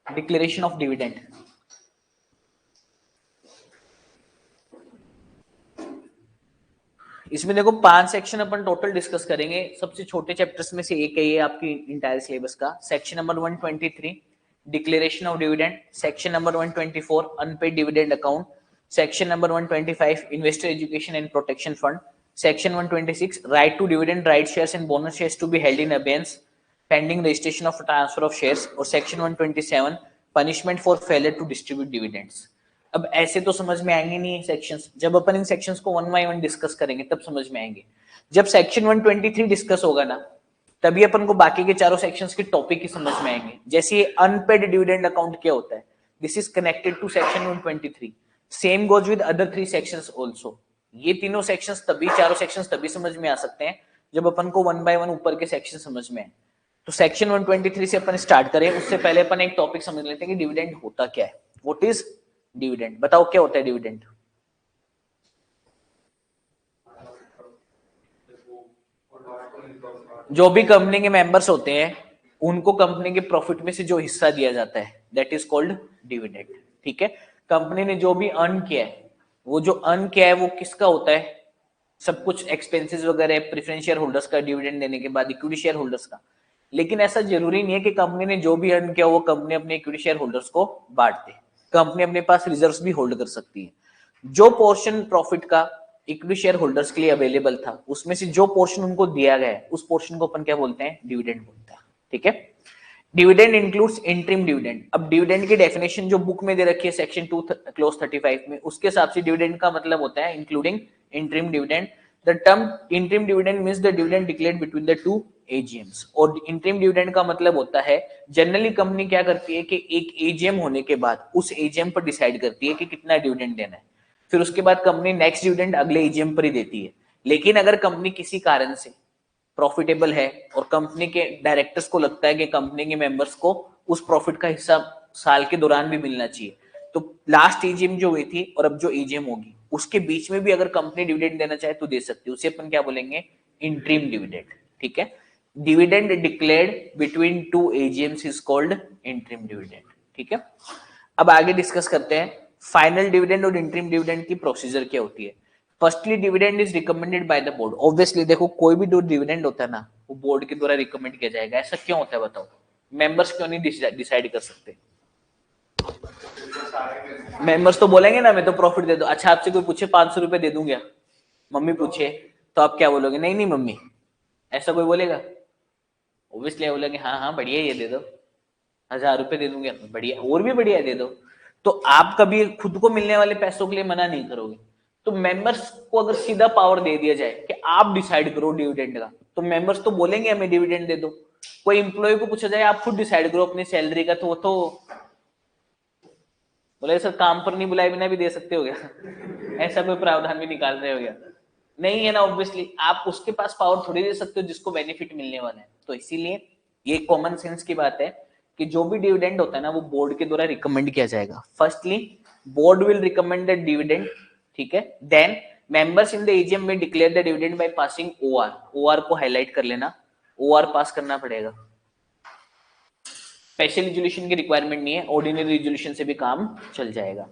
Declaration of dividend. इसमें देखो 5 section अपन total discuss करेंगे। सबसे छोटे चैप्टर्स में से एक है ये आपकी इंटायर सिलेबस का। Section number 123 declaration of dividend, section number 124 unpaid dividend account, section number 125 investor education and protection fund, section 126 right to dividend, right shares and bonus shares to be held in abeyance pending registration of transfer of shares, और section 127 punishment for failure to distribute dividends. अब ऐसे तो समझ में आएंगे नहीं sections, जब अपन इन सेक्शंस को वन बाय वन डिस्कस करेंगे तब समझ में आएंगे। जब सेक्शन 123 डिस्कस होगा ना तभी अपन को बाकी के चारों सेक्शंस के टॉपिक ही समझ में आएंगे। जैसे अनपेड डिविडेंड अकाउंट क्या होता है, this is connected to section 123। Same goes with other 3 sections also. ये तीनों सेक्शंस तभी, चारों सेक्शंस तभी समझ में आ सकते हैं जब अपन को वन बाय वन ऊपर के सेक्शन समझ में आए। तो सेक्शन 123 से अपन स्टार्ट करें, उससे पहले अपन एक टॉपिक समझ लेते हैं कि डिविडेंड होता क्या है। What is dividend? बताओ क्या होता है डिविडेंड? जो भी कंपनी के मेंबर्स होते हैं उनको कंपनी के प्रॉफिट में से जो हिस्सा दिया जाता है दैट इज कॉल्ड डिविडेंड। ठीक है, कंपनी ने जो भी अर्न किया है, वो जो अर्न किया है वो किसका होता है? सब कुछ एक्सपेंसेस वगैरह, प्रेफरेंस शेयर होल्डर्स का डिविडेंड देने के बाद, इक्विटी शेयर होल्डर्स का। लेकिन ऐसा जरूरी नहीं है कि कंपनी ने जो भी अर्न किया वो कंपनी अपने इक्विटी शेयर होल्डर्स को बांट दे। कंपनी अपने पास रिजर्व्स भी होल्ड कर सकती है। जो पोर्शन प्रॉफिट का इक्विटी शेयर होल्डर्स के लिए अवेलेबल था उसमें से जो पोर्शन उनको दिया गया है उस पोर्शन को अपन क्या बोलते हैं? डिविडेंड बोलते हैं। ठीक है, डिविडेंड इंक्लूड्स इंटरिम डिविडेंड। अब डिविडेंड की डेफिनेशन जो बुक में दे रखी है सेक्शन 2 क्लोज 35 में, उसके हिसाब से डिविडेंड का मतलब होता है including interim dividend. The term interim dividend means the dividend declared between the two AGMs. और इंटरिम डिविडेंड का मतलब होता है, जनरली कंपनी क्या करती है कि एक एजीएम होने के बाद उस एजीएम पर डिसाइड करती है कि कितना डिविडेंड देना है, फिर उसके बाद कंपनी नेक्स्ट डिविडेंड अगले एजीएम पर ही देती है। लेकिन अगर कंपनी किसी कारण से प्रॉफिटेबल है और कंपनी के डायरेक्टर्स को लगता है कि कंपनी के मेंबर्स को उस प्रॉफिट का हिस्सा साल के दौरान भी मिलना चाहिए, तो लास्ट एजीएम जो हुई थी और अब जो एजीएम होगी उसके बीच में भी अगर कंपनी डिविडेंड देना चाहे तो दे सकती है। उसे अपन क्या बोलेंगे? Interim dividend. ठीक है, dividend declared between two AGMs is called interim dividend. ठीक है, अब आगे डिस्कस करते हैं फाइनल डिविडेंड और इंटरिम डिविडेंड की प्रोसीजर क्या होती है। Firstly dividend is recommended by the board. Obviously देखो कोई भी जो डिविडेंड होता है ना वो बोर्ड के द्वारा रिकमेंड किया जाएगा। ऐसा क्यों होता है बताओ? मेंबर्स क्यों नहीं डिसाइड कर सकते? मेंबर्स तो बोलेंगे ना मैं तो प्रॉफिट दे दो। अच्छा आपसे कोई पूछे 500 रुपए दे दूंगा, मम्मी पूछे, तो आप क्या बोलोगे? नहीं नहीं मम्मी, ऐसा कोई बोलेगा? ऑब्वियसली बोलेंगे हाँ हाँ बढ़िया ये दे दो, 1000 रुपए दे दूंगा, बढ़िया, और भी बढ़िया दे दो। तो आप कभी खुद को मिलने वाले पैसों के लिए मना नहीं करोगे। तो मेंबर्स को अगर सीधा पावर दे दिया जाए कि आप डिसाइड करो डिविडेंड का, तो मेंबर्स तो बोलेंगे हमें डिविडेंड दे दो। कोई एम्प्लॉय को पूछा जाए आप खुद डिसाइड करो अपनी सैलरी का, तो वो तो बोले सर काम पर नहीं बुलाए बिना भी दे सकते हो क्या? ऐसा कोई प्रावधान भी निकाल रहे हो क्या? नहीं है ना। ऑब्वियसली आप उसके पास पावर थोड़ी दे सकते हो जिसको बेनिफिट मिलने वाला है। तो इसीलिए ये कॉमन सेंस की बात है कि जो भी डिविडेंड होता है ना वो बोर्ड के द्वारा रिकमेंड किया जाएगा। Firstly board will recommend the dividend. ठीक है, then members in the AGM में declare the dividend by passing OR. OR को हाईलाइट कर लेना, ओआर पास करना पड़ेगा। स्पेशल रिजोल्यूशन की रिक्वायरमेंट नहीं है, ऑर्डिनरी रिजोल्यूशन से भी काम चल जाएगा।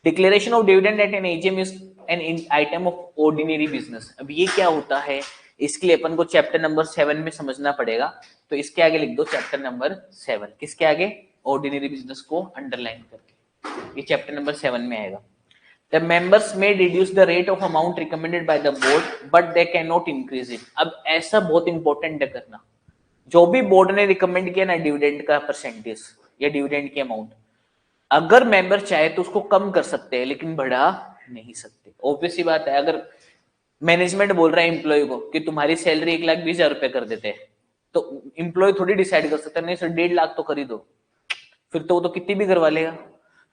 Declaration of dividend at an AGM is an item of ordinary business. अब ये क्या होता है, इसके लिए अपन को चैप्टर नंबर 7 में समझना पड़ेगा। तो इसके आगे लिख दो चैप्टर नंबर 7। किसके आगे? ऑर्डिनरी बिजनेस को अंडरलाइन करके, ये चैप्टर नंबर 7 में आएगा। The members may reduce the rate of amount recommended by the board, but they cannot increase it. अब ऐसा बहुत इंपॉर्टेंट है करना, जो भी बोर्ड ने रिकमेंड किया ना डिविडेंड का परसेंटेज या डिविडेंड की अमाउंट, अगर मेंबर चाहे तो उसको कम कर सकते हैं लेकिन बढ़ा नहीं सकते। ऑब्वियस सी बात है, अगर मैनेजमेंट बोल रहा है एम्प्लॉय को कि तुम्हारी सैलरी 1,20,000 रुपए कर देते हैं, तो एम्प्लॉय थोड़ी डिसाइड कर सकता है नहीं सर 1.5 लाख तो कर ही दो, फिर तो वो तो कितनी भी करवा लेगा।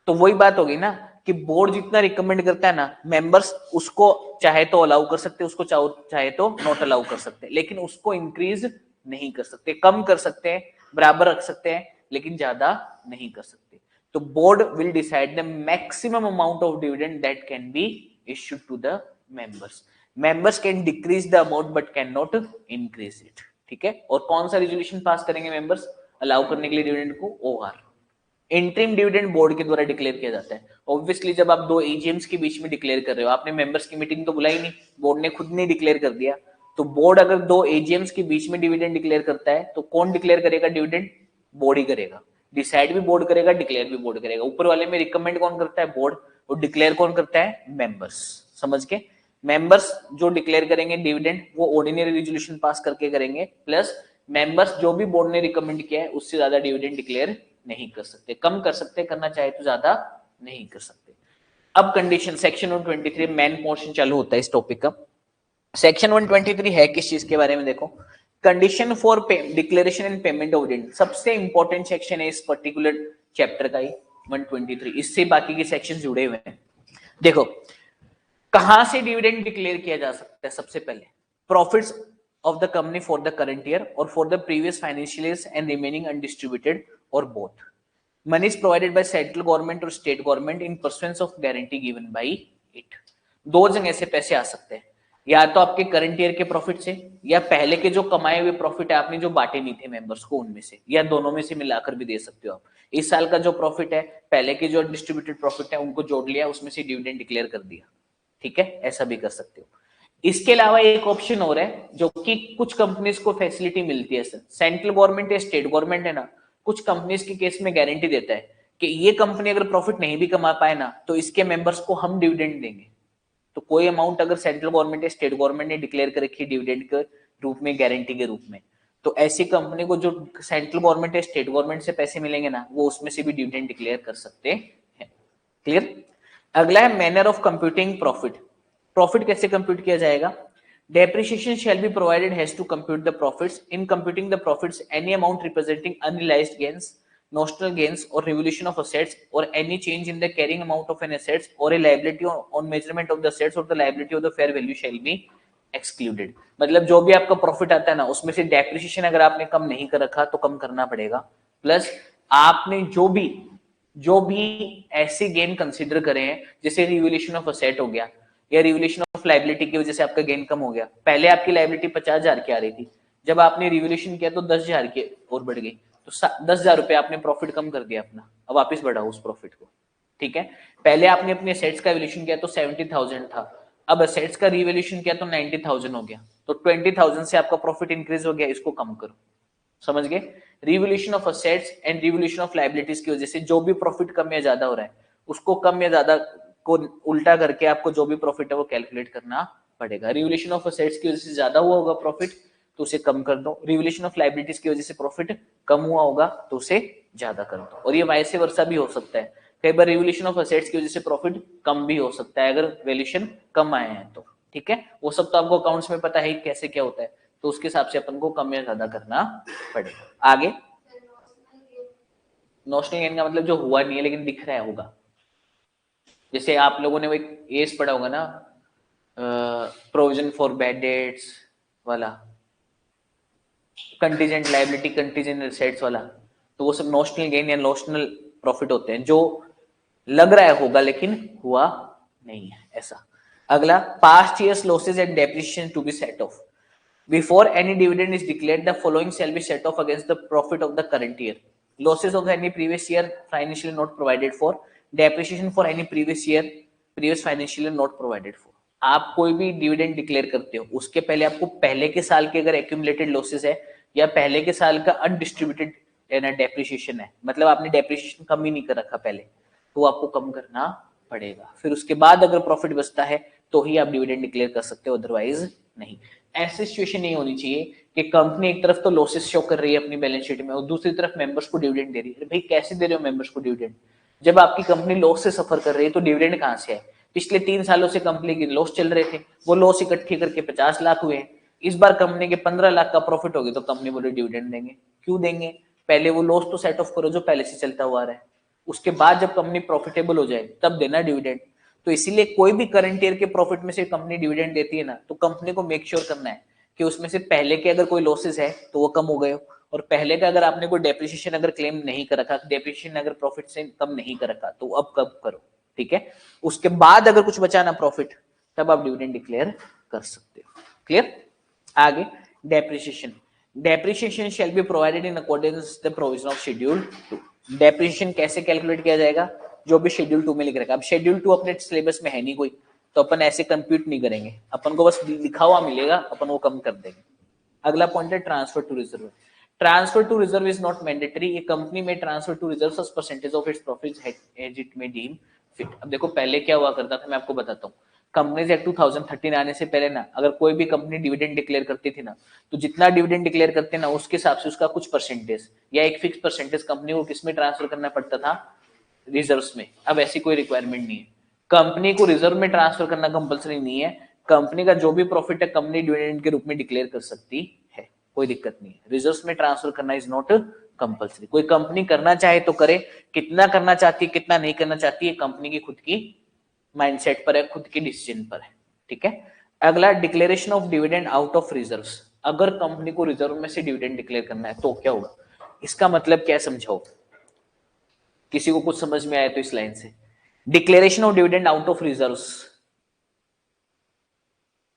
तो वही बात होगी ना कि बोर्ड जितना रिकमेंड करता है ना, मेंबर्स उसको चाहे तो अलाउ कर सकते, उसको चाहे तो नॉट अलाउ कर सकते, लेकिन उसको इंक्रीज नहीं कर सकते। कम कर सकते हैं, बराबर रख सकते हैं, लेकिन ज्यादा नहीं कर सकते। तो board will decide the maximum amount of dividend that can be issued to the members. Members can decrease the amount but can not increase it. ठीक है, और कौन सा रिजोल्यूशन पास करेंगे मेंबर्स अलाउ करने के लिए डिविडेंड को? ओआर, इंटरिम डिविडेंड बोर्ड के द्वारा डिक्लेयर किया जाता है। ऑब्वियसली जब आप दो एजीएम्स के बीच में डिक्लेयर कर रहे हो, आपने मेंबर्स की मीटिंग तो बुलाई नहीं, बोर्ड ने खुद ने डिक्लेयर कर दिया। तो बोर्ड अगर दो एजीएम्स के बीच में डिविडेंड डिक्लेयर करता है तो कौन डिक्लेयर करेगा डिविडेंड? बोर्ड ही करेगा। डिसाइड भी बोर्ड करेगा, डिक्लेयर भी बोर्ड करेगा। ऊपर वाले में रिकमेंड कौन करता है? बोर्ड। और डिक्लेयर कौन करता है? मेंबर्स। समझ के? मेंबर्स जो डिक्लेयर करेंगे डिविडेंड वो ऑर्डिनरी रेजोल्यूशन पास करके करेंगे, प्लस मेंबर्स जो भी बोर्ड ने रिकमेंड किया है उससे ज्यादा डिविडेंड डिक्लेयर नहीं कर सकते, कम कर सकते, करना चाहे तो ज्यादा नहीं कर सकते। अब कंडीशन सेक्शन 123 मेन पोर्शन चालू होता है इस टॉपिक का। सेक्शन 123 है किस चीज के बारे में? देखो, condition for declaration and payment of dividend सबसे इंपॉर्टेंट सेक्शन है इस पर्टिकुलर चैप्टर का ही 123। इससे बाकी के सेक्शन जुड़े हुए हैं। देखो, कहां से डिविडेंड डिक्लेयर किया जा सकता है? सबसे पहले profits of the company for the current year or for the previous financial years and remaining undistributed or both. Money is provided by central government or state government in pursuance of guarantee given by it. दो जगह से पैसे आ सकते हैं, या तो आपके current year के प्रॉफिट से, या पहले के जो कमाए हुए प्रॉफिट है आपने जो बांटे नहीं थे मेंबर्स को उनमें से, या दोनों में से मिलाकर भी दे सकते हो आप। इस साल का जो प्रॉफिट है, पहले के जो डिस्ट्रीब्यूटेड प्रॉफिट है उनको जोड़ लिया, उसमें से डिविडेंड डिक्लेयर कर दिया। ठीक है, ऐसा भी कर सकते हो। इसके अलावा एक ऑप्शन और है जो कि कुछ कंपनीज को फैसिलिटी मिलती है। सेंट्रल गवर्नमेंट या स्टेट गवर्नमेंट है ना, कुछ कंपनीज के केस में गारंटी देता है कि ये कंपनी अगर प्रॉफिट नहीं भी कमा पाए ना तो इसके मेंबर्स को हम डिविडेंड देंगे। तो कोई अमाउंट अगर सेंट्रल गवर्नमेंट या स्टेट गवर्नमेंट ने डिक्लेयर कर रखी है डिविडेंड के रूप में, गारंटी के रूप में, तो ऐसी कंपनी को जो सेंट्रल गवर्नमेंट या स्टेट गवर्नमेंट से पैसे मिलेंगे ना, वो उसमें से भी डिविडेंड डिक्लेयर कर सकते हैं। क्लियर? अगला है manner of computing profit. Profit कैसे कंप्यूट किया जाएगा? Depreciation shall be provided has to compute the profits. In computing the profits any amount representing unrealised gains, notional gains or revaluation of assets or any change in the carrying amount of an assets or a liability on measurement of the assets or the liability of the fair value shall be excluded। मतलब जो भी आपका profit आता है ना उसमें से depreciation अगर आपने कम नहीं कर रखा तो कम करना पड़ेगा, प्लस आपने जो भी ऐसे गेन कंसीडर करे हैं जैसे रिवैल्यूएशन ऑफ असेट हो गया या रिवैल्यूएशन ऑफ लायबिलिटी की वजह से आपका गेन कम हो गया। पहले आपकी लायबिलिटी 50,000 की आ रही थी, जब आपने रिवैल्यूएशन किया तो 10,000 की और बढ़ गई, तो 10,000 रुपए आपने प्रॉफिट कम कर दिया अपना, अब वापस बढ़ाओ उस प्रॉफिट को। ठीक है, पहले आपने अपने असेट्स का वैल्यूएशन किया तो 70,000 था, अब असेट्स का रिवैल्यूएशन किया तो 90,000 हो गया, तो 20,000 से आपका प्रॉफिट इंक्रीज हो गया, इसको कम करो। समझ गए? Revaluation of assets and revaluation of liabilities की वजह से जो भी प्रॉफिट कम या ज्यादा हो रहा है उसको कम या ज्यादा को उल्टा करके आपको जो भी प्रॉफिट है वो कैलकुलेट करना पड़ेगा। रिवैल्यूएशन ऑफ असेट्स की वजह से ज्यादा हुआ होगा प्रॉफिट तो उसे कम कर दो, रिवैल्यूएशन ऑफ लायबिलिटीज की वजह से प्रॉफिट कम हुआ होगा तो उसे ज्यादा कर दो। और ये वाइस वर्सा भी हो सकता है, कई बार रिवैल्यूएशन ऑफ असेट्स की वजह से प्रॉफिट कम भी हो सकता है अगर वैल्यूएशन कम आए हैं तो। ठीक है, वो सब तो आपको अकाउंट्स में पता है कैसे क्या होता है, तो उसके हिसाब से अपन को कम या ज्यादा करना पड़ेगा। आगे नोशनल गेन का मतलब जो हुआ नहीं है लेकिन दिख रहा है होगा, जैसे आप लोगों ने वो एक एस पढ़ा होगा ना, प्रोविजन फॉर बैड डेट्स वाला, कंटीजेंट लायबिलिटी, कंटीजेंट एसेट्स वाला, तो वो सब नोशनल गेन या नोशनल प्रॉफिट होते हैं जो लग रहा है होगा लेकिन हुआ नहीं है ऐसा। अगला, past years losses and depreciation to be set off before any dividend is declared, the following shall be set off against the profit of the current year. Losses of any previous year financially not provided for, depreciation for any previous year previous financial year not provided for। आप कोई भी dividend declare करते हो उसके पहले आपको पहले के साल के अगर एक्यूमुलेटेड लॉसेस है या पहले के साल का अनडिस्ट्रीब्यूटेड डेप्रिसिएशन है, मतलब आपने डेप्रिसिएशन कम ही नहीं कर रखा पहले, तो आपको कम करना पड़ेगा। फिर उसके बाद अगर प्रॉफिट बचता है तो ही आप डिविडेंड डिक्लेयर कर सकते हो, अदरवाइज नहीं। ऐसी सिचुएशन नहीं होनी चाहिए कि कंपनी एक तरफ तो लॉसेस शो कर रही है अपनी बैलेंस शीट में और दूसरी तरफ मेंबर्स को डिविडेंड दे रही है। भाई कैसे दे रहे हो मेंबर्स को डिविडेंड? जब आपकी कंपनी लॉस से सफर कर रही है तो डिविडेंड कहां से है? पिछले 3 सालों से कंपनी की लॉस चल रहे थे, वो लॉस इकट्ठी करके 50 लाख हुए हैं, इस बार कंपनी के 15 लाख का प्रॉफिट हो गया तो कंपनी बोले डिविडेंड देंगे। क्यों देंगे? पहले वो लॉस तो सेट ऑफ करो जो पहले से चलता हुआ रहा है, उसके बाद जब कंपनी प्रॉफिटेबल हो जाए तब देना डिविडेंड। तो इसीलिए कोई भी करंट ईयर के प्रॉफिट में से कंपनी डिविडेंड देती है ना, तो कंपनी को मेक श्योर करना है कि उसमें से पहले के अगर कोई लॉसेस है तो वो कम हो गए, और पहले का अगर आपने कोई डेप्रिसिएशन अगर क्लेम नहीं कर रखा, डेप्रिसिएशन अगर प्रॉफिट से कम नहीं कर रखा तो अब कब करो। ठीक है, उसके बाद अगर कुछ बचा ना प्रॉफिट तब आप डिविडेंड डिक्लेयर कर सकते हो। क्लियर? आगे depreciation, depreciation shall be provided in accordance the provision of schedule 2। Depreciation कैसे कैलकुलेट किया जाएगा, जो भी शेड्यूल 2 में लिख रखा है। अब शेड्यूल 2 अपने सिलेबस में है नहीं कोई, तो अपन ऐसे कंप्यूट नहीं करेंगे, अपन को बस लिखा हुआ मिलेगा, अपन वो कम कर देंगे। अगला पॉइंट है transfer to reserve. Transfer to reserve is not mandatory. ये कंपनी में transfer to reserve as percentage of its profits as it में डीम फिट। अब देखो पहले क्या हुआ करता था, मैं आपको बताता हूँ। कंपनीज एक्ट 2013 आने से पहले ना, अगर कोई भी कंपनी डिविडेंड डिक्लेयर करती थी ना, तो जितना डिविडेंड डिक्लेयर करते ना, उसके हिसाब से उसका कुछ परसेंटेज या एक फिक्स परसेंटेज कंपनी को किसमें ट्रांसफर करना पड़ता था, रिजर्व्स में। अब ऐसी कोई रिक्वायरमेंट नहीं है, कंपनी को रिजर्व में ट्रांसफर करना कंपलसरी नहीं है। कंपनी का जो भी प्रॉफिट है कंपनी डिविडेंड के रूप में डिक्लेयर कर सकती है, कोई दिक्कत नहीं है। रिजर्व्स में ट्रांसफर करना इज नॉट कंपलसरी। कोई कंपनी करना चाहे तो करे, कितना करना चाहती है कितना नहीं करना चाहती है कंपनी की खुद की माइंडसेट पर है, खुद के डिसीजन पर है, ठीक है। अगला, declaration of dividend out of reserves. अगर कंपनी को रिजर्व में से डिविडेंड डिक्लेयर करना है तो क्या होगा, इसका मतलब क्या समझाओ, किसी को कुछ समझ में आया तो इस लाइन से। Declaration of dividend out of reserves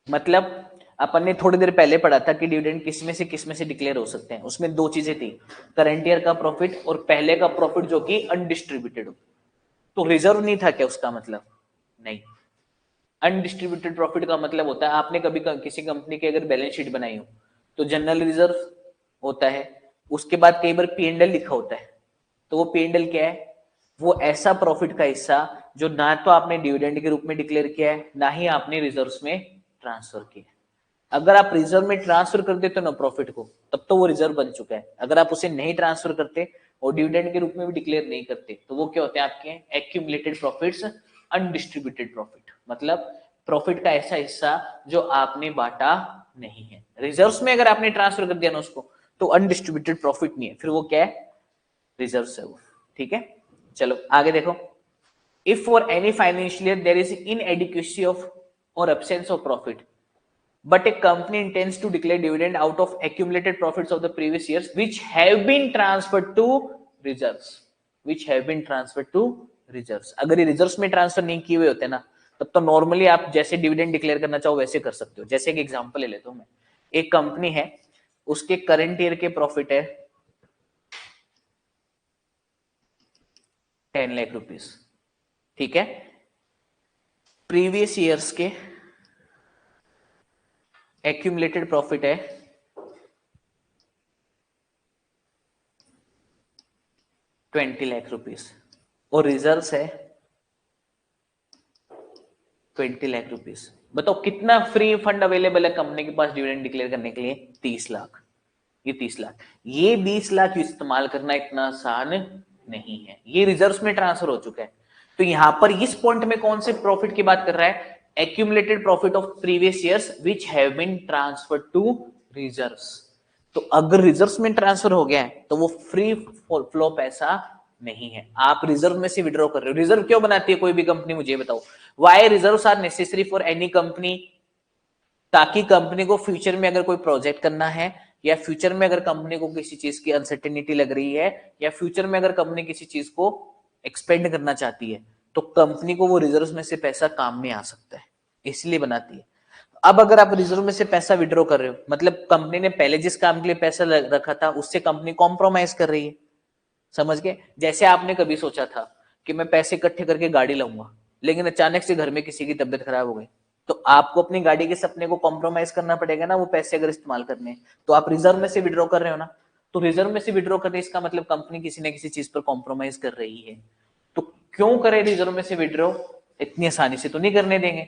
मतलब अपन ने थोड़ी देर पहले पढ़ा था कि डिविडेंड किस में से डिक्लेयर हो सकते हैं। उसमें दो चीजें थी, करंट ईयर का प्रॉफिट और पहले का प्रॉफिट जो कि अनडिस्ट्रीब्यूटेड हो। तो रिजर्व नहीं था क्या उसका मतलब, नहीं। अनडिस्ट्रीब्यूटेड प्रॉफिट का मतलब होता है, आपने कभी किसी कंपनी की अगर बैलेंस शीट बनाई हो तो जनरल रिजर्व होता है, उसके बाद कई बार पी&एल लिखा होता है। तो वो पी&एल क्या है, वो ऐसा प्रॉफिट का हिस्सा जो ना तो आपने डिविडेंड के रूप में डिक्लेयर किया है, ना ही आपने रिजर्व्स में ट्रांसफर किया। अगर आप रिजर्व में ट्रांसफर कर देते ना प्रॉफिट को, तब तो वो रिजर्व बन चुका है। अगर आप उसे नहीं ट्रांसफर करते और डिविडेंड के रूप में भी डिक्लेयर नहीं करते, तो वो क्या होते हैं आपके एक्यूमुलेटेड प्रॉफिट्स, अनडिस्ट्रीब्यूटेड प्रॉफिट। मतलब प्रॉफिट का ऐसा हिस्सा जो आपने बांटा नहीं है। रिजर्व्स में अगर आपने ट्रांसफर कर दिया ना उसको, तो अनडिस्ट्रीब्यूटेड प्रॉफिट नहीं है, फिर वो क्या है, रिजर्व है वो, ठीक है। चलो आगे देखो। If for any financial year there is inadequacy of और absence of profit, but a company intends to declare dividend out of accumulated profits of the previous years which have been transferred to reserves, अगर ये reserves में transfer नहीं किए हुए होते ना, तब तो नॉर्मली आप जैसे डिविडेंड डिक्लेयर करना चाहो वैसे कर सकते हो। जैसे एक एग्जांपल ले लेता हूं मैं, एक कंपनी है, उसके करंट ईयर के प्रॉफिट है 10 लाख रुपीस, ठीक है। प्रीवियस ईयर्स के एक्यूमुलेटेड प्रॉफिट है 20 लाख रुपीस और रिजर्व्स है 20 लाख रुपीस। बताओ कितना फ्री फंड अवेलेबल है कंपनी के पास डिविडेंड डिक्लेयर करने के लिए, 30 लाख। ये 30 लाख, ये 20 लाख इस्तेमाल करना इतना आसान नहीं है, ये रिजर्व्स में ट्रांसफर हो चुका है। तो यहां पर इस पॉइंट में कौन से प्रॉफिट की बात कर रहा है, accumulated profit of previous years which have been transferred to reserves. तो अगर रिजर्व्स में ट्रांसफर हो गया है तो वो फ्री फ्लो पैसा नहीं है, आप रिजर्व में से विड्रॉ कर रहे हो। रिजर्व क्यों बनाती है कोई भी कंपनी, मुझे बताओ। Why reserves are necessary for any company, ताकि कंपनी को फ्यूचर में अगर कोई प्रोजेक्ट करना है, या फ्यूचर में अगर कंपनी को किसी चीज की अनसर्टेनिटी लग रही है, या फ्यूचर में अगर कंपनी किसी चीज को एक्सपेंड करना चाहती है, तो कंपनी को वो रिजर्व में से पैसा काम में आ सकता है, इसलिए बनाती है। अब अगर आप रिजर्व में से पैसा विड्रॉ कर रहे हो, मतलब कंपनी ने पहले जिस काम के लिए पैसा रखा था उससे कंपनी कॉम्प्रोमाइज कर रही है, समझ गए। जैसे आपने कभी सोचा था कि मैं पैसे इकट्ठे करके गाड़ी लाऊंगा, लेकिन अचानक से घर में किसी की तबियत खराब हो गई, तो आपको अपनी गाड़ी के सपने को कॉम्प्रोमाइज करना पड़ेगा ना, वो पैसे अगर इस्तेमाल करने हैं। तो आप रिजर्व में से विड्रॉ कर रहे हो ना, तो रिजर्व में से विड्रॉ करने इसका मतलब कंपनी किसी ना किसी चीज पर कॉम्प्रोमाइज कर रही है। तो क्यों करे रिजर्व में से विड्रॉ, इतनी आसानी से तो नहीं करने देंगे।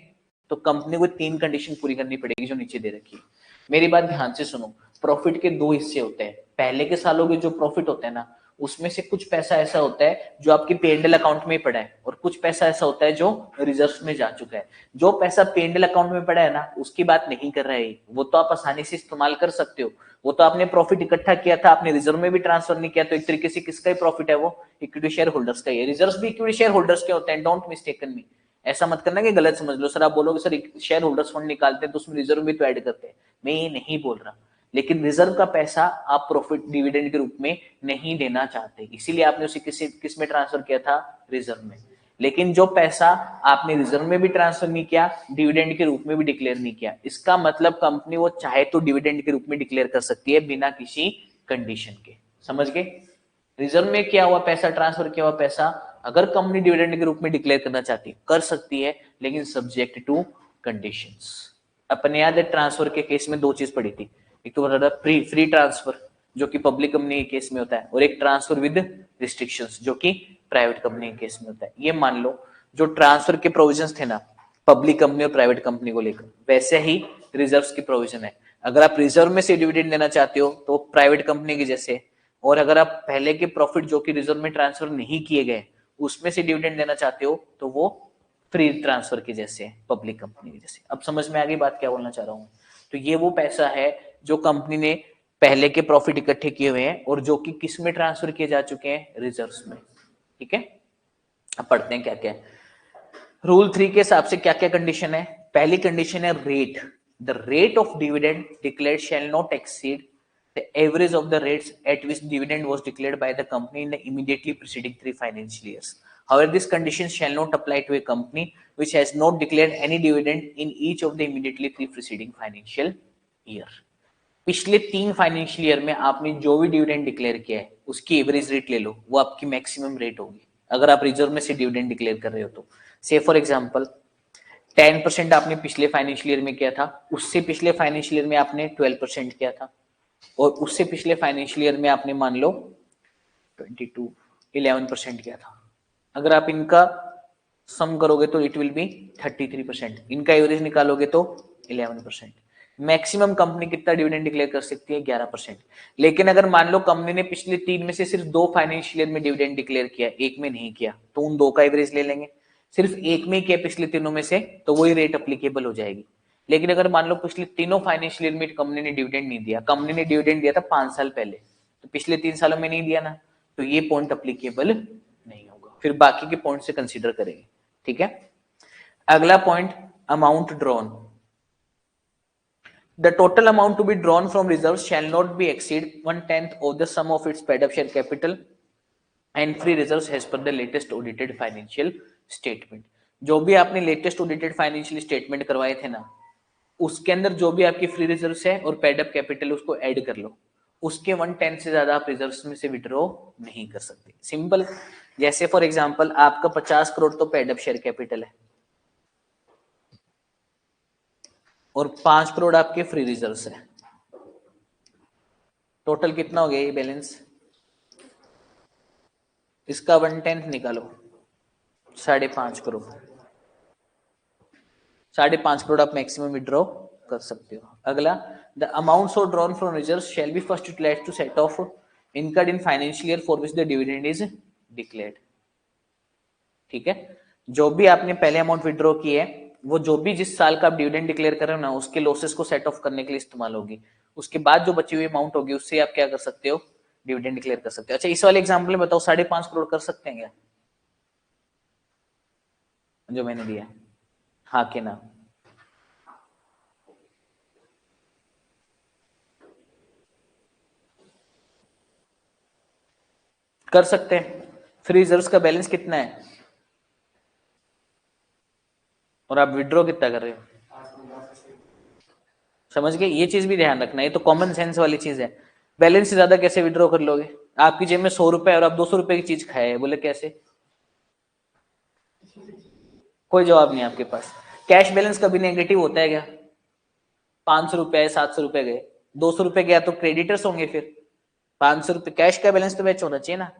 तो कंपनी को 3 कंडीशन पूरी करनी पड़ेगी जो नीचे दे रखी है। मेरी बात ध्यान से सुनो, प्रॉफिट के 2 हिस्से होते हैं। पहले के सालों के जो प्रॉफिट होते हैं ना, उसमें से कुछ पैसा ऐसा होता है जो आपके पी&एल अकाउंट में पड़ा है, और कुछ पैसा ऐसा होता है जो रिजर्व्स में जा चुका है। जो पैसा पी&एल अकाउंट में पड़ा है ना, उसकी बात नहीं कर रहा है, वो तो आप आसानी से इस्तेमाल कर सकते हो। वो तो आपने प्रॉफिट इकट्ठा किया था, आपने रिजर्व में भी ट्रांसफर नहीं किया, तो एक तरीके से किसका ही प्रॉफिट है, वो इक्विटी शेयर होल्डर्स का ही है। रिजर्व्स भी इक्विटी शेयर होल्डर्स के होते हैं, डोंट मिस्टेकन मी। ऐसा मत करना कि गलत समझ लो। सर आप बोलोगे सर शेयर होल्डर्स फंड निकालते हैं तो उसमें रिजर्व भी तो ऐड करते हैं, मैं ये नहीं बोल रहा। लेकिन रिजर्व का पैसा आप प्रॉफिट डिविडेंड के रूप में नहीं देना चाहते, इसीलिए आपने उसे किस में ट्रांसफर किया था, रिजर्व में। लेकिन जो पैसा आपने रिजर्व में भी ट्रांसफर नहीं किया, डिविडेंड के रूप में भी डिक्लेयर नहीं किया, इसका मतलब कंपनी वो चाहे तो डिविडेंड के रूप में डिक्लेयर कर सकती है बिना किसी कंडीशन के, समझ गए। रिजर्व में क्या हुआ पैसा, ट्रांसफर किया हुआ पैसा अगर कंपनी डिविडेंड के रूप में डिक्लेयर करना चाहती है कर सकती है, लेकिन सब्जेक्ट टू कंडीशंस। अपने याद है ट्रांसफर के केस में दो चीज पड़ी थी, एक तो बता था फ्री ट्रांसफर जो कि पब्लिक कंपनी के केस में होता है, और एक ट्रांसफर विद रिस्ट्रिक्शंस जो कि प्राइवेट कंपनी के केस में होता है। ये मान लो जो ट्रांसफर के प्रोविजंस थे ना पब्लिक कंपनी और प्राइवेट कंपनी को लेकर, वैसे ही रिजर्व्स की प्रोविजन है। अगर आप रिजर्व में से डिविडेंड देना चाहते हो तो प्राइवेट कंपनी के जैसे, और अगर आप पहले के प्रॉफिट जो कि रिजर्व में ट्रांसफर नहीं किए गए उसमें से डिविडेंड देना चाहते हो तो वो फ्री ट्रांसफर के जैसे, पब्लिक कंपनी के जैसे। अब समझ में आ गई बात क्या बोलना चाह रहा हूं। तो ये वो पैसा है जो कंपनी ने पहले के प्रॉफिट इकट्ठे किए हुए हैं और जो कि किस में ट्रांसफर किए जा चुके हैं, रिजर्व्स में। ठीक है, अब पढ़ते हैं क्या क्या है। रूल 3 के हिसाब से क्या क्या कंडीशन है। पहली कंडीशन है rate, the rate of dividend declared shall not exceed the average of the rates at which dividend was declared by the company in the immediately preceding 3 financial years. However, this condition shall not apply to a company which has not declared any dividend in each of the immediately 3 preceding financial year. पिछले 3 financial year में आपने जो भी dividend declare किया है उसकी average rate ले लो, वो आपकी मैक्सिमम रेट होगी अगर आप रिजर्व में से डिविडेंड डिक्लेयर कर रहे हो तो। से फॉर एग्जांपल 10% आपने पिछले फाइनेंशियल ईयर में किया था, उससे पिछले फाइनेंशियल ईयर में आपने 12% किया था, और उससे पिछले फाइनेंशियल ईयर में आपने मान लो 11% किया था। अगर आप इनका सम करोगे तो इट विल बी 33%, इनका एवरेज निकालोगे तो 11%। मैक्सिमम कंपनी कितना डिविडेंड डिक्लेयर कर सकती है, 11%। लेकिन अगर मान लो कंपनी ने पिछले 3 में से सिर्फ 2 फाइनेंशियल ईयर में डिविडेंड डिक्लेयर किया, एक में नहीं किया, तो उन 2 का एवरेज ले लेंगे। सिर्फ एक में किया पिछले तीनों में से तो वही रेट अप्लीकेबल हो जाएगी। लेकिन अगर मान लो पिछले तीनों फाइनेंशियल ईयर में कंपनी ने डिविडेंड नहीं दिया, कंपनी ने डिविडेंड दिया था 5 साल पहले, तो पिछले 3 सालों में नहीं दिया ना, तो ये पॉइंट अप्लीकेबल नहीं होगा, फिर बाकी के पॉइंट से कंसीडर करेंगे। ठीक है, अगला point amount drawn, the total amount to be drawn from reserves shall not be exceed 1/10 of the sum of its paid up share capital and free reserves as per the latest audited financial statement। जो भी आपने latest audited financial statement करवाए थे ना, उसके अंदर जो भी आपकी फ्री रिजर्व्स है और पेड अप कैपिटल उसको ऐड कर लो, उसके 1/10 से ज्यादा आप रिजर्व्स में से विड्रॉ नहीं कर सकते। सिंपल, जैसे फॉर एग्जांपल आपका 50 करोड़ तो पेड अप शेयर कैपिटल है और 5 करोड़ आपके फ्री रिजर्व्स है, टोटल कितना हो गया ये बैलेंस, इसका 1/10 निकालो, 5.5 करोड़। 5.5 करोड़ आप मैक्सिमम विड्रॉ कर सकते हो। अगला, the amount so drawn from reserve shall be first utilised to set off income in financial year for which the dividend is declared. ठीक है, जो भी आपने पहले अमाउंट विड्रॉ की है वो जो भी जिस साल का आप डिविडेंड डिक्लेयर कर रहे हो ना उसके लॉसेस को सेट ऑफ करने के लिए इस्तेमाल होगी। उसके बाद जो बची हुई अमाउंट होगी उससे आप क्या कर सकते हो, डिविडेंड डिक्लेयर कर सकते हो। अच्छा, इस वाले एग्जाम्पल में बताओ 5.5 करोड़ कर सकते हैं क्या, जो मैंने दिया, हाँ कि ना? कर सकते हैं। फ्री रिजर्व्स का बैलेंस कितना है और आप विड्रॉ कितना कर रहे हो, समझ गए? ये चीज भी ध्यान रखना, ये तो कॉमन सेंस वाली चीज है। बैलेंस से ज्यादा कैसे विड्रॉ कर लोगे, आपकी जेब में 100 रुपए और आप 200 रुपए की चीज खाए, बोले कैसे? कोई जवाब नहीं आपके पास। कैश बैलेंस कभी नेगेटिव होता है क्या? 500 रुपए 700 रुपए गए, 200 रुपए गया तो क्रेडिटर्स होंगे, फिर 500 रुपए कैश का बैलेंस तो मैच होना चाहिए ना।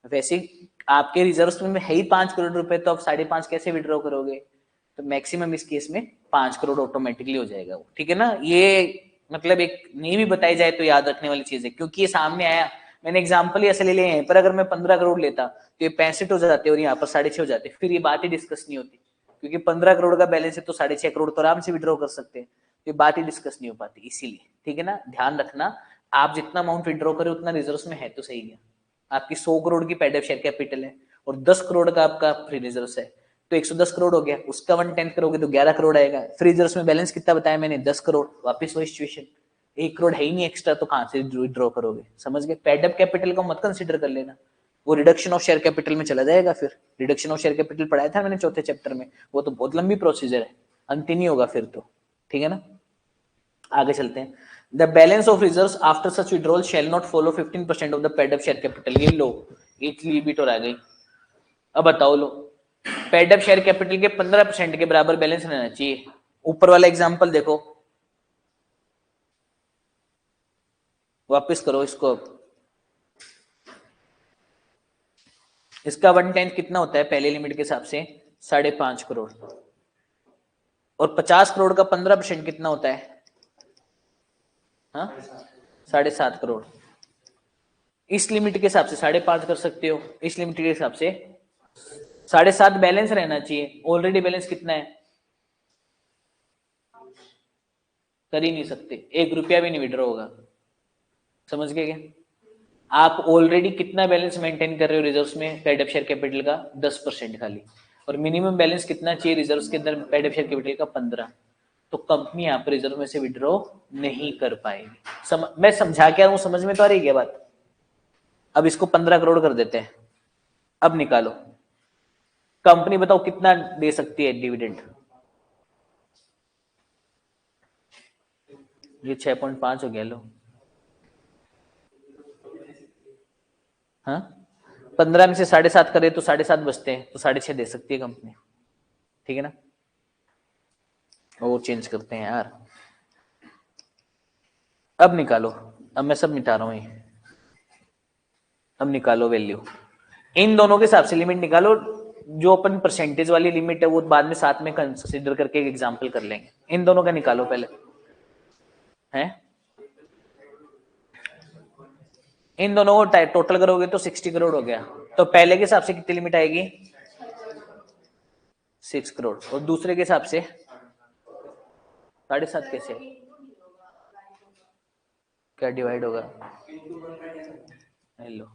वैसे आपके रिजर्व में है ही 5 करोड़ रुपए, तो आप 5.5 कैसे विड्रॉ करोगे? तो मैक्सिमम इस केस में 5 करोड़ ऑटोमेटिकली हो जाएगा वो। ठीक है ना, ये मतलब एक नहीं भी बताई जाए तो याद रखने वाली चीज है, क्योंकि ये सामने आया, मैंने एग्जाम्पल ही ऐसे ले लिए हैं, पर अगर मैं 15 करोड़ लेता तो ये 65 हो जाते और यहाँ पर 6.5 हो जाते, फिर ये बात ही डिस्कस नहीं होती, क्योंकि 15 करोड़ का बैलेंस है तो 6.5 करोड़ तो आराम से विड्रॉ कर सकते हैं, ये बात ही डिस्कस नहीं हो पाती इसीलिए। ठीक है ना, ध्यान रखना, आप जितना अमाउंट विड्रॉ करें उतना रिजर्व में है तो सही है। आपकी 100 करोड़ की पेड अप शेयर कैपिटल है और 10 करोड़ का आपका फ्री रिजर्व है, तो 110 करोड़ हो गया, उसका 1/10 करोगे तो 11 करोड़ आएगा। फ्री रिजर्व में बैलेंस कितना बताया मैंने, 10 करोड़। वापिस वही सिचुएशन, 1 करोड़ है ही नहीं एक्स्ट्रा, तो कहां से विड्रॉ करोगे? समझ गए? पेड अप कैपिटल को मत कंसीडर कर लेना, वो रिडक्शन ऑफ शेयर कैपिटल में चला जाएगा। फिर रिडक्शन ऑफ शेयर कैपिटल पढ़ाया था मैंने चौथे चैप्टर में, वो तो बहुत लंबी प्रोसीजर है, अंत ही नहीं होगा फिर तो। ठीक है ना, आगे चलते हैं। The balance of reserves after such withdrawal shall not follow 15% of the paid up share capital. ये लो, इटली बीट और आ गई। अब बताओ लो, पेड अप शेयर कैपिटल के 15% के बराबर बैलेंस रहना चाहिए। ऊपर वाला एग्जांपल देखो, वापस करो इसको। इसका 1/10 कितना होता है पहले लिमिट के हिसाब से? 5.5 करोड़। और 50 करोड़ का 15% कितना होता है? हाँ, 7.5 करोड़। इस लिमिट के हिसाब से 5.5 कर सकते हो, इस लिमिट के हिसाब से 7.5 बैलेंस रहना चाहिए। ऑलरेडी बैलेंस कितना है? कर ही नहीं सकते, 1 रुपया भी नहीं विड्रॉ होगा। समझ गए क्या? आप ऑलरेडी कितना बैलेंस मेंटेन कर रहे हो रिजर्व्स में पेड अप शेयर कैपिटल का? 10% खाली। और मिनिमम बैलेंस कितना चाहिए रिजर्व्स के अंदर पेड अप शेयर कैपिटल का? 15। तो कंपनी यहाँ पर रिजर्व में से विड्रॉ नहीं कर पाएगी। मैं समझा क्या हूं, समझ में तो आ रही है बात? अब इसको 15 करोड़ कर देते हैं। अब निकालो, कंपनी बताओ कितना दे सकती है डिविडेंड? ये 6.5 हो गया। लो, हाँ, 15 में से 7.5 करे तो 7.5 बचते हैं, तो 6.5 दे सकती है कंपनी। ठीक है ना? और चेंज करते हैं यार। अब निकालो, अब मैं सब मिटा रहा हूं ये। अब निकालो वैल्यू, इन दोनों के हिसाब से लिमिट निकालो। जो अपन परसेंटेज वाली लिमिट है वो बाद में साथ में कंसीडर करके एक एग्जांपल कर लेंगे। इन दोनों का निकालो पहले, हैं? इन दोनों को टोटल करोगे तो 60 करोड़ हो गया। तो पहले के हिसाब से कितनी लिमिट आएगी? 6 करोड़। और दूसरे के हिसाब से 7.5 कैसे? क्या डिवाइड होगा? हेलो,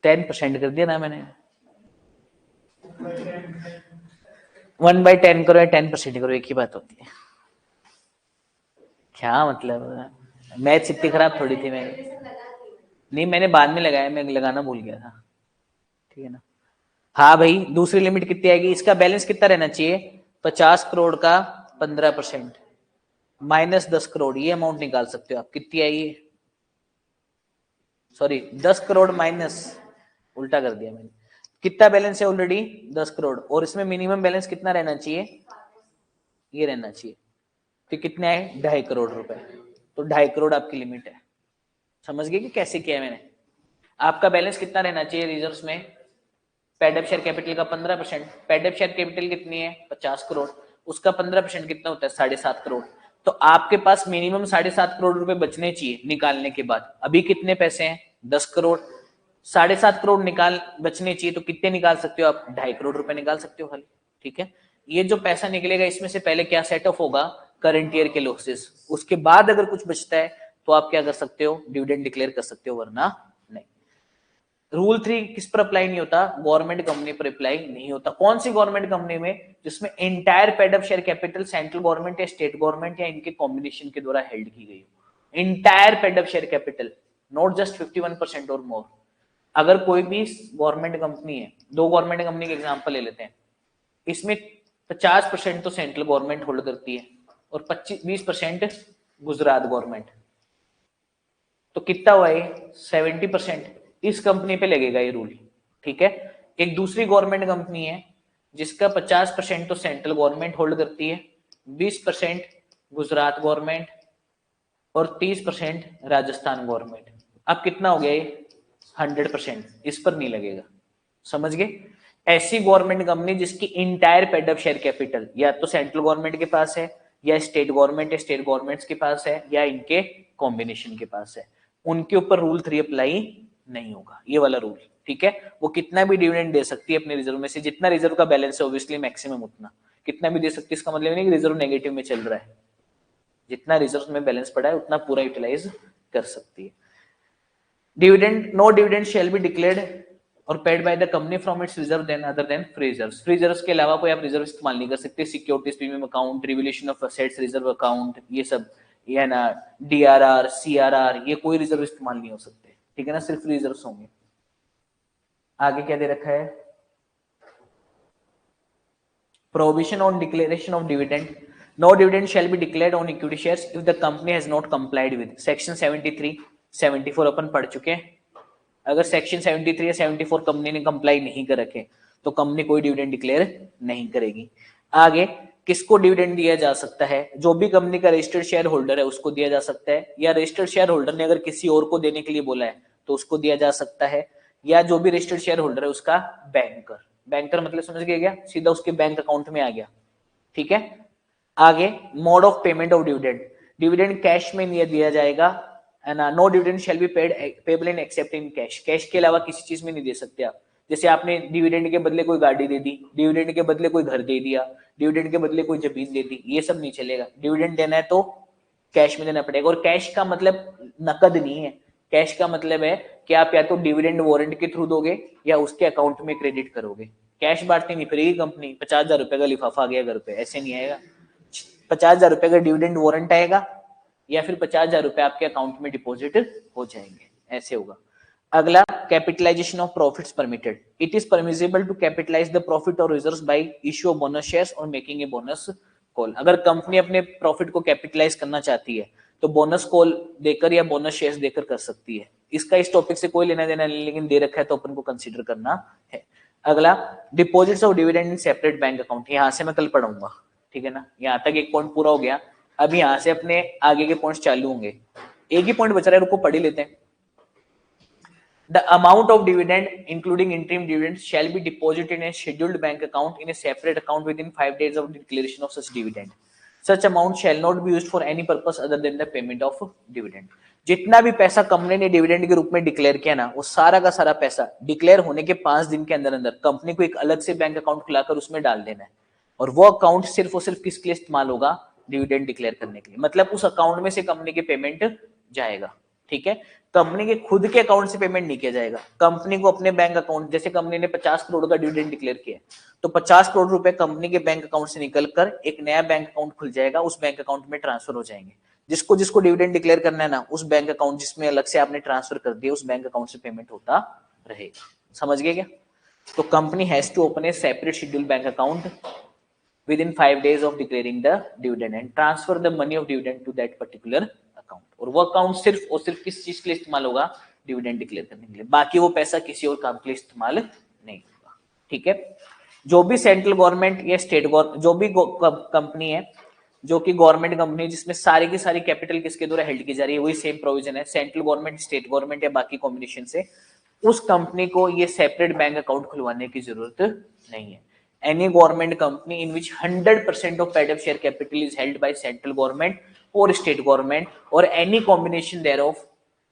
10% कर दिया ना मैंने। 1/10 करो या 10% करो, एक ही बात होती है। क्या मतलब? मैथ इतनी खराब थोड़ी थी मेरी। नहीं, मैंने बाद में लगाया, मैं लगाना भूल गया था। ठीक है ना? हाँ भाई, दूसरी लिमिट कितनी आएगी? इसका बैलेंस कितना रहना चाहिए? 50 करोड़ का 15% माइनस 10 करोड़। ये अमाउंट निकाल सकते हो आप। कितनी आएगी? सॉरी, 10 करोड़ माइनस, उल्टा कर दिया मैंने। कितना बैलेंस है ऑलरेडी? 10 करोड़। और इसमें मिनिमम बैलेंस कितना रहना चाहिए? ये रहना चाहिए। तो कितने आए? 2.5 करोड़ रुपए। तो 2.5 करोड़ आपकी लिमिट है। समझ गए कि कैसे किया है मैंने? आपका बैलेंस कितना रहना चाहिए रिजर्व्स में? पेड अप शेयर कैपिटल का 15%। पेड अप शेयर कैपिटल कितनी है? 50 करोड़। उसका 15% कितना होता है? 7.5 करोड़। तो आपके पास मिनिमम 7.5 करोड़ रुपए बचने चाहिए निकालने के बाद। अभी कितने पैसे हैं? 10 करोड़। 7.5 करोड़ निकाल बचने चाहिए, तो कितने निकाल सकते हो आप? 2.5 करोड़ रुपए निकाल सकते हो खाली। ठीक है? ये जो पैसा निकलेगा इसमें से पहले क्या सेट ऑफ होगा? करंट ईयर के लॉसेस। उसके बाद अगर कुछ बचता है तो आप क्या कर सकते हो? डिविडेंड डिक्लेयर कर सकते हो, वरना नहीं। रूल 3 किस पर अप्लाई नहीं होता? गवर्नमेंट कंपनी पर अप्लाई नहीं होता। कौन सी गवर्नमेंट कंपनी में? जिसमें entire paid up share capital central government या स्टेट गवर्नमेंट या इनके कॉम्बिनेशन के द्वारा हेल्ड की गई हो। Entire paid up share capital, not just 51% और मोर। अगर कोई भी गवर्नमेंट कंपनी है, दो गवर्नमेंट कंपनी के एग्जांपल ले लेते हैं, इसमें 50% तो सेंट्रल गवर्नमेंट होल्ड करती है और 20% गुजरात गवर्नमेंट, तो कितना हुआ ये? 70%। इस कंपनी पे लगेगा ये रूल। ठीक है? एक दूसरी गवर्नमेंट कंपनी है जिसका 50% तो सेंट्रल गवर्नमेंट होल्ड करती है, 20% गुजरात गवर्नमेंट और 30% राजस्थान गवर्नमेंट। अब कितना हो गया ये? 100%। इस पर नहीं लगेगा। समझ गए? ऐसी गवर्नमेंट कंपनी जिसकी entire paid up share capital या तो सेंट्रल गवर्नमेंट के पास है या स्टेट गवर्नमेंट या स्टेट गवर्नमेंट्स के पास है या इनके कॉम्बिनेशन के पास है, उनके ऊपर रूल 3 अप्लाई नहीं होगा, ये वाला रूल। ठीक है? वो कितना भी डिविडेंड दे सकती है अपने रिजर्व में से, जितना रिजर्व का बैलेंस है ऑब्वियसली मैक्सिमम उतना कितना भी दे सकती है। इसका मतलब नहीं कि रिजर्व नेगेटिव में चल रहा है, जितना रिजर्व में बैलेंस पड़ा है उतना पूरा यूटिलाइज कर सकती है। Dividend, no dividend shall be declared और paid by the company from its reserve then other than free reserves. Free reserves के अलावा कोई आप रिजर्व इस्तेमाल नहीं कर सकते। Securities premium account, revaluation of assets reserve account, ये सब, ये ना डीआरआर, सीआरआर, ये कोई रिजर्व इस्तेमाल नहीं हो सकते। ठीक है ना? सिर्फ रिजर्व्स होंगे। आगे क्या दे रखा है? Prohibition on declaration of dividend. No dividend shall be declared on equity shares if the company has not complied with section 73, 74 अपन पढ़ चुके हैं. अगर सेक्शन 73 या 74 कंपनी ने कंप्लाई नहीं कर रखे तो कंपनी कोई डिविडेंड डिक्लेयर नहीं करेगी. आगे किसको डिविडेंड दिया जा सकता है? जो भी कंपनी का रजिस्टर्ड शेयर होल्डर है उसको दिया जा सकता है, या रजिस्टर्ड शेयर होल्डर ने अगर किसी और को देने के लिए बोला है तो उसको दिया जा सकता है, या जो भी रजिस्टर्ड शेयर होल्डर है उसका बैंकर. बैंकर मतलब समझ गए क्या? सीधा उसके बैंक अकाउंट में आ गया. ठीक है. आगे mode of payment of dividend. Dividend cash में नहीं दिया जाएगा. No dividend shall be payable in except in cash. Cash के अलावा किसी चीज में नहीं दे सकते आप. जैसे आपने डिविडेंड के बदले कोई गाड़ी दे दी, डिविडेंड के बदले कोई घर दे दिया, डिविडेंड के बदले कोई जमीन दे दी, ये सब नहीं चलेगा. डिविडेंड देना है तो कैश में देना पड़ेगा. और कैश का मतलब नकद नहीं है. कैश का मतलब है कि आप या तो डिविडेंड वारंट के थ्रू दोगे या उसके अकाउंट में क्रेडिट करोगे. कैश बांटने नहीं फिरेगी कंपनी. 50,000 रुपए का लिफाफा आ गया घर पे, ऐसे नहीं आएगा. 50,000 रुपए का डिविडेंड वारंट आएगा या फिर 50,000 रुपए आपके अकाउंट में डिपॉजिट हो जाएंगे, ऐसे होगा. अगला capitalization of profits permitted. It is permissible to capitalize the profit और reserves by issue of bonus shares और मेकिंग ए बोनस कॉल. अगर कंपनी अपने प्रॉफिट को कैपिटलाइज करना चाहती है तो बोनस कॉल देकर या बोनस शेयर्स देकर कर सकती है. इसका इस टॉपिक से कोई लेना देना नहीं, लेकिन दे रखा है तो अपन को कंसीडर करना है. अगला deposits of dividend in separate bank account. यहां से मैं कल पढ़ूंगा. ठीक है ना. यहां तक एक पॉइंट पूरा हो गया. अब यहां से अपने आगे के पॉइंट्स चालू होंगे. एक ही पॉइंट बच रहा है, रुको पढ़ ही लेते हैं. The amount of dividend, including interim dividends, shall be deposited in a scheduled bank account in a separate account within 5 days of declaration of such dividend. Such amount shall not be used for any purpose other than the payment of dividend. जितना भी पैसा company ने dividend के रूप में declare किया ना, वो सारा का सारा पैसा डिक्लेयर होने के 5 दिन के अंदर अंदर कंपनी को एक अलग से बैंक अकाउंट खुलाकर उसमें डाल देना है. और वो अकाउंट सिर्फ और सिर्फ किसके लिए इस्तेमाल होगा? डिविडेंड डिक्लेयर करने के लिए. मतलब उस अकाउंट में से कंपनी के पेमेंट जाएगा. ठीक है. कंपनी के खुद के अकाउंट से पेमेंट नहीं किया जाएगा. कंपनी को अपने बैंक अकाउंट, जैसे कंपनी ने 50 करोड़ का डिविडेंड डिक्लेयर किया तो 50 करोड़ रुपए कंपनी के बैंक अकाउंट से निकलकर एक नया बैंक अकाउंट खुल जाएगा. उस बैंक अकाउंट में ट्रांसफर हो जाएंगे. जिसको जिसको डिविडेंड डिक्लेयर करना है ना, उस बैंक अकाउंट जिसमें अलग से आपने ट्रांसफर कर दिया, उस बैंक अकाउंट से पेमेंट होता रहेगा. समझ गए क्या? तो company has to open a separate schedule bank account within 5 days of declaring the dividend and transfer the money of dividend to that particular account. और वो अकाउंट सिर्फ और सिर्फ किस चीज के लिए इस्तेमाल होगा? डिविडेंड डिक्लेयर करने के लिए. बाकी वो पैसा किसी और काम के लिए इस्तेमाल नहीं होगा. ठीक है. जो भी सेंट्रल गवर्नमेंट या स्टेट गवर्नमेंट, जो भी कंपनी है जो कि गवर्नमेंट कंपनी जिसमें सारी की सारी कैपिटल किसके द्वारा हेल्ड की जा रही है, वही सेम प्रोविजन है. सेंट्रल गवर्नमेंट, स्टेट गवर्नमेंट या बाकी कॉम्बिनेशन से उस कंपनी को ये सेपरेट बैंक अकाउंट खुलवाने की जरूरत नहीं है. Any government company in which 100% of paid up share capital is held by central government or state government or any combination thereof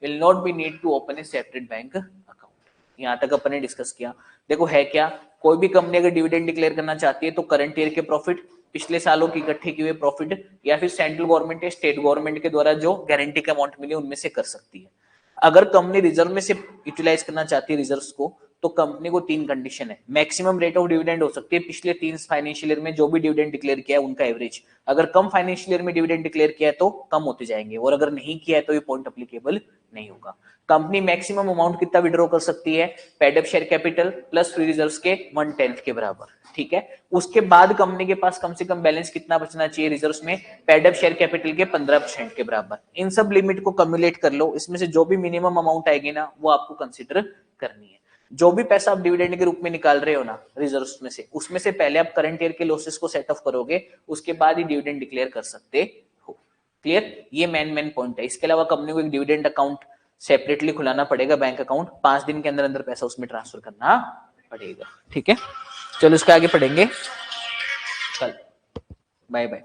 will not be need to open a separate bank account. यहाँ तक अपन ने discuss किया. देखो है क्या, कोई भी company अगर डिविडेंड डिक्लेयर करना चाहती है तो करंट ईयर के प्रॉफिट, पिछले सालों की इकट्ठे किए हुए प्रॉफिट, या फिर सेंट्रल गवर्नमेंट या स्टेट गवर्नमेंट के द्वारा जो गारंटी का अमाउंट मिले उनमें से कर सकती है. अगर कंपनी रिजर्व में से यूटिलाइज करना चाहती है रिजर्व्स को, तो कंपनी को 3 कंडीशन है. मैक्सिमम रेट ऑफ डिविडेंड हो सकती है पिछले 3 फाइनेंशियल ईयर में जो भी डिविडेंड डिक्लेयर किया है उनका एवरेज. अगर कम फाइनेंशियल ईयर में डिविडेंड डिक्लेयर किया है तो कम होते जाएंगे, और अगर नहीं किया है तो ये पॉइंट एप्लीकेबल नहीं होगा. कंपनी मैक्सिमम अमाउंट कितना विड्रॉ कर सकती है? Paid up share capital plus free reserves के 1/10 के बराबर. ठीक है. उसके बाद कंपनी के पास कम से कम बैलेंस कितना बचना चाहिए रिजर्व्स में? पेड अप शेयर कैपिटल के 15% के बराबर. इन सब लिमिट को कम्युलेट कर लो. इसमें से जो भी मिनिमम अमाउंट आएगी ना वो आपको कंसिडर करनी है. जो भी पैसा आप डिविडेंड के रूप में निकाल रहे हो ना रिजर्व्स में से, उसमें से पहले आप करंट ईयर के लॉसेस को सेट ऑफ करोगे, उसके बाद ही डिविडेंड डिक्लेयर कर सकते हो. क्लियर? ये मेन पॉइंट है. इसके अलावा कंपनी को एक डिविडेंड अकाउंट सेपरेटली खुलाना पड़ेगा, बैंक अकाउंट. 5 दिन के अंदर अंदर पैसा उसमें ट्रांसफर करना पड़ेगा. ठीक है. चलो इसके आगे पढ़ेंगे कल. Bye bye.